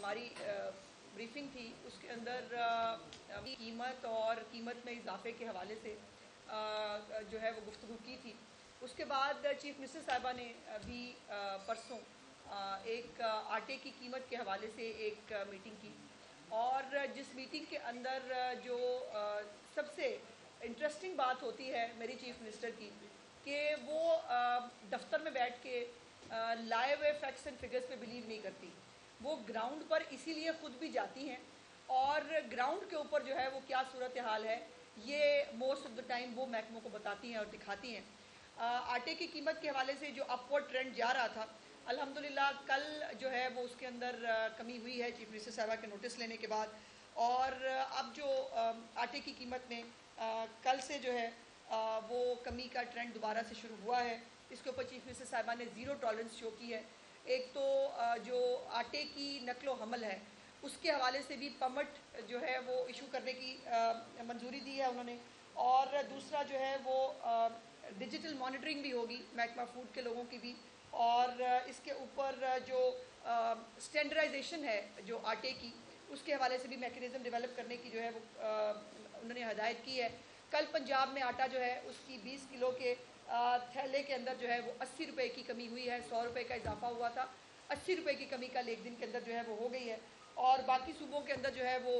ہماری بریفنگ تھی اس کے اندر قیمت اور قیمت میں اضافے کے حوالے سے جو ہے وہ گفتگو کی تھی. اس کے بعد چیف منسٹر صاحبہ نے بھی پرسوں ایک آٹے کی قیمت کے حوالے سے ایک میٹنگ کی, اور جس میٹنگ کے اندر جو سب سے انٹرسٹنگ بات ہوتی ہے میری چیف منسٹر کی, کہ وہ دفتر میں بیٹھ کے لائے ہوئے فیکٹس اینڈ فگرز پہ بلیو نہیں کرتی. وہ گراؤنڈ پر اسی لیے خود بھی جاتی ہیں, اور گراؤنڈ کے اوپر جو ہے وہ کیا صورتحال ہے یہ موسٹ آف دا ٹائم وہ محکموں کو بتاتی ہیں اور دکھاتی ہیں. آٹے کی قیمت کے حوالے سے جو اپورڈ ٹرینڈ جا رہا تھا, الحمدللہ کل جو ہے وہ اس کے اندر کمی ہوئی ہے چیف منسٹر صاحبہ کے نوٹس لینے کے بعد, اور اب جو آٹے کی قیمت میں کل سے جو ہے وہ کمی کا ٹرینڈ دوبارہ سے شروع ہوا ہے. اس کے اوپر چیف منسٹر صاحبہ نے زیرو ٹالرنس شو کی ہے. ایک تو جو آٹے کی نقل و حمل ہے اس کے حوالے سے بھی پرمٹ جو ہے وہ ایشو کرنے کی منظوری دی ہے انہوں نے, اور دوسرا جو ہے وہ ڈیجیٹل مانیٹرنگ بھی ہوگی محکمہ فوڈ کے لوگوں کی بھی, اور اس کے اوپر جو اسٹینڈرڈائزیشن ہے جو آٹے کی اس کے حوالے سے بھی میکینزم ڈیولپ کرنے کی جو ہے وہ انہوں نے ہدایت کی ہے. کل پنجاب میں آٹا جو ہے اس کی 20 کلو کے تھیلے کے اندر جو ہے وہ 80 روپے کی کمی ہوئی ہے, 100 روپے کا اضافہ ہوا تھا, 80 روپے کی کمی کل ایک دن کے اندر جو ہے وہ ہو گئی ہے. اور باقی صوبوں کے اندر جو ہے وہ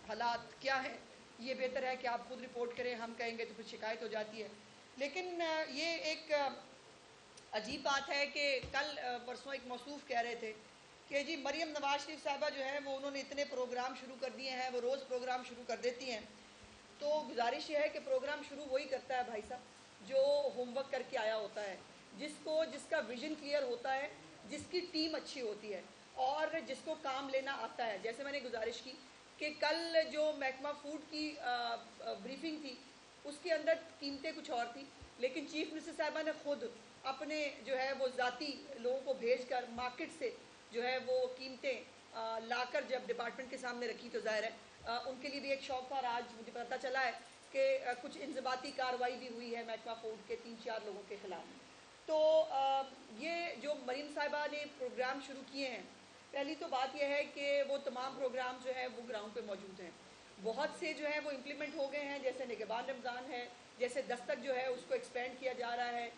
حالات کیا ہیں یہ بہتر ہے کہ آپ خود رپورٹ کریں, ہم کہیں گے تو پھر شکایت ہو جاتی ہے. لیکن یہ ایک عجیب بات ہے کہ کل پرسوں ایک موصوف کہہ رہے تھے کہ جی مریم نواز شریف صاحبہ جو ہے وہ انہوں نے اتنے پروگرام شروع کر دیے ہیں, وہ روز پروگرام شروع کر دیتی ہیں. تو گزارش یہ ہے کہ پروگرام شروع وہی کرتا ہے بھائی صاحب جو ہوم ورک کر کے آیا ہوتا ہے, جس کا ویژن کلیئر ہوتا ہے, جس کی ٹیم اچھی ہوتی ہے, اور جس کو کام لینا آتا ہے. جیسے میں نے گزارش کی کہ کل جو محکمہ فوڈ کی بریفنگ تھی اس کے اندر قیمتیں کچھ اور تھیں, لیکن چیف منسٹر صاحبہ نے خود اپنے جو ہے وہ ذاتی لوگوں کو بھیج کر مارکیٹ سے جو ہے وہ قیمتیں لا کر جب ڈپارٹمنٹ کے سامنے رکھی تو ظاہر ہے ان کے لیے بھی ایک شوق تھا. اور آج مجھے پتہ چلا ہے کہ کچھ انضباطی کارروائی بھی ہوئی ہے محکمہ فوڈ کے 3-4 لوگوں کے خلاف. تو یہ جو مریم صاحبہ نے پروگرام شروع کیے ہیں, پہلی تو بات یہ ہے کہ وہ تمام پروگرام جو ہے وہ گراؤنڈ پہ موجود ہیں. بہت سے جو ہیں وہ امپلیمنٹ ہو گئے ہیں, جیسے نگہبان رمضان ہے, جیسے دستک جو ہے اس کو ایکسپینڈ کیا جا رہا ہے.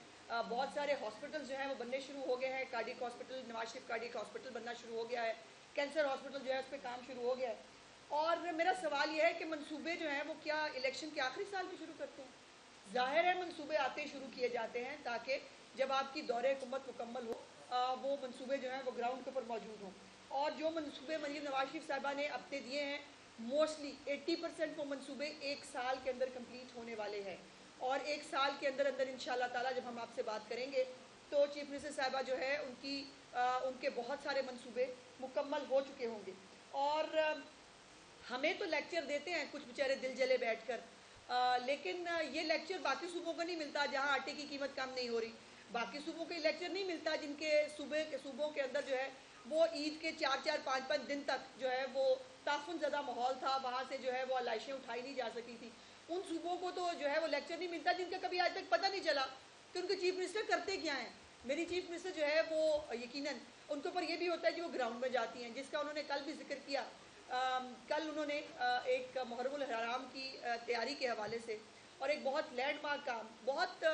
بہت سارے ہاسپٹل جو ہیں وہ بننے شروع ہو گئے ہیں, cardiac hospital Nawaz Sharif cardiac hospital بننا شروع ہو گیا ہے, کینسر ہاسپٹل جو ہے اس پہ کام شروع ہو گیا ہے. اور میرا سوال یہ ہے کہ منصوبے جو ہیں وہ کیا الیکشن کے آخری سال میں شروع کرتے ہیں؟ ظاہر ہے منصوبے آتے شروع کیے جاتے ہیں تاکہ جب آپ کی دور حکومت مکمل ہو وہ منصوبے جو ہیں وہ گراؤنڈ کے اوپر موجود ہوں. اور جو منصوبے مریم نواز شریف صاحبہ نے اپنے دیے ہیں موسٹلی 80% وہ منصوبے ایک سال کے اندر کمپلیٹ ہونے والے ہیں, اور ایک سال کے اندر انشاءاللہ تعالیٰ جب ہم آپ سے بات کریں گے تو چیف منسٹر صاحبہ جو ہے ان کے بہت سارے منصوبے مکمل ہو چکے ہوں گے. اور ہمیں تو لیکچر دیتے ہیں کچھ بیچارے دل جلے بیٹھ کر, لیکن یہ لیکچر باقی صوبوں کو نہیں ملتا جہاں آٹے کی قیمت کم نہیں ہو رہی. باقی صوبوں کو لیکچر نہیں ملتا جن کے صوبوں کے اندر جو ہے وہ عید کے 4-4 5-5 دن تک جو ہے وہ تعفن زدہ ماحول تھا, وہاں سے جو ہے وہ علائشیں اٹھائی نہیں جا سکی تھی. ان صوبوں کو تو جو ہے وہ لیکچر نہیں ملتا جن کا کبھی آج تک پتہ نہیں چلا کہ ان کے چیف منسٹر کرتے کیا ہیں. میری چیف منسٹر جو ہے وہ یقیناً ان کے اوپر یہ بھی ہوتا ہے کہ وہ گراؤنڈ میں جاتی ہیں, جس کا انہوں نے کل بھی ذکر کیا. کل انہوں نے ایک محرم الحرام کی تیاری کے حوالے سے اور ایک بہت لینڈ مارک کام بہت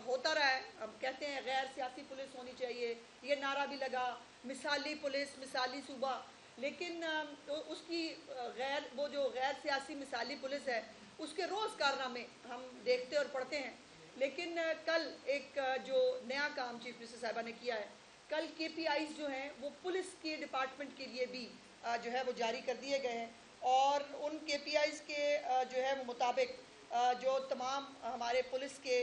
ہوتا رہا ہے, ہم کہتے ہیں غیر سیاسی پولیس ہونی چاہیے, یہ نعرہ بھی لگا مثالی پولیس مثالی صوبہ, لیکن اس کی وہ جو غیر سیاسی مثالی پولیس ہے اس کے روز کارنامے ہم دیکھتے اور پڑھتے ہیں. لیکن کل ایک جو نیا کام چیف منسٹر صاحبہ نے کیا ہے, کل KPIs جو ہیں وہ پولیس کے ڈپارٹمنٹ کے لیے بھی جو ہے وہ جاری کر دیے گئے ہیں, اور ان KPIs کے جو ہے وہ مطابق جو تمام ہمارے پولیس کے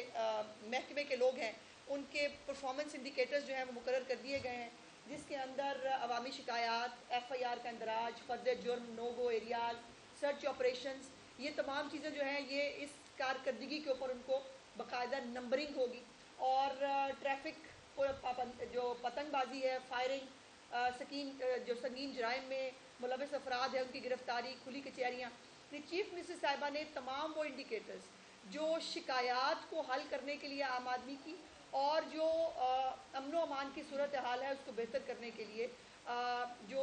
محکمے کے لوگ ہیں ان کے پرفارمنس انڈیکیٹرز جو ہیں وہ مقرر کر دیے گئے ہیں, جس کے اندر عوامی شکایات, FIR کا اندراج, فرد جرم, نو گو ایریاز, سرچ آپریشنز, یہ تمام چیزیں جو ہیں یہ اس کارکردگی کے اوپر ان کو باقاعدہ نمبرنگ ہوگی. اور ٹریفک جو پتنگ بازی ہے, فائرنگ, جو سنگین جرائم میں ملوث افراد ہیں ان کی گرفتاری, کھلی کچہریاں. چیف منسٹر صاحبہ نے تمام وہ انڈیکیٹرز جو شکایات کو حل کرنے کے لیے عام آدمی کی اور جو امن و امان کی صورتحال ہے اس کو بہتر کرنے کے لیے جو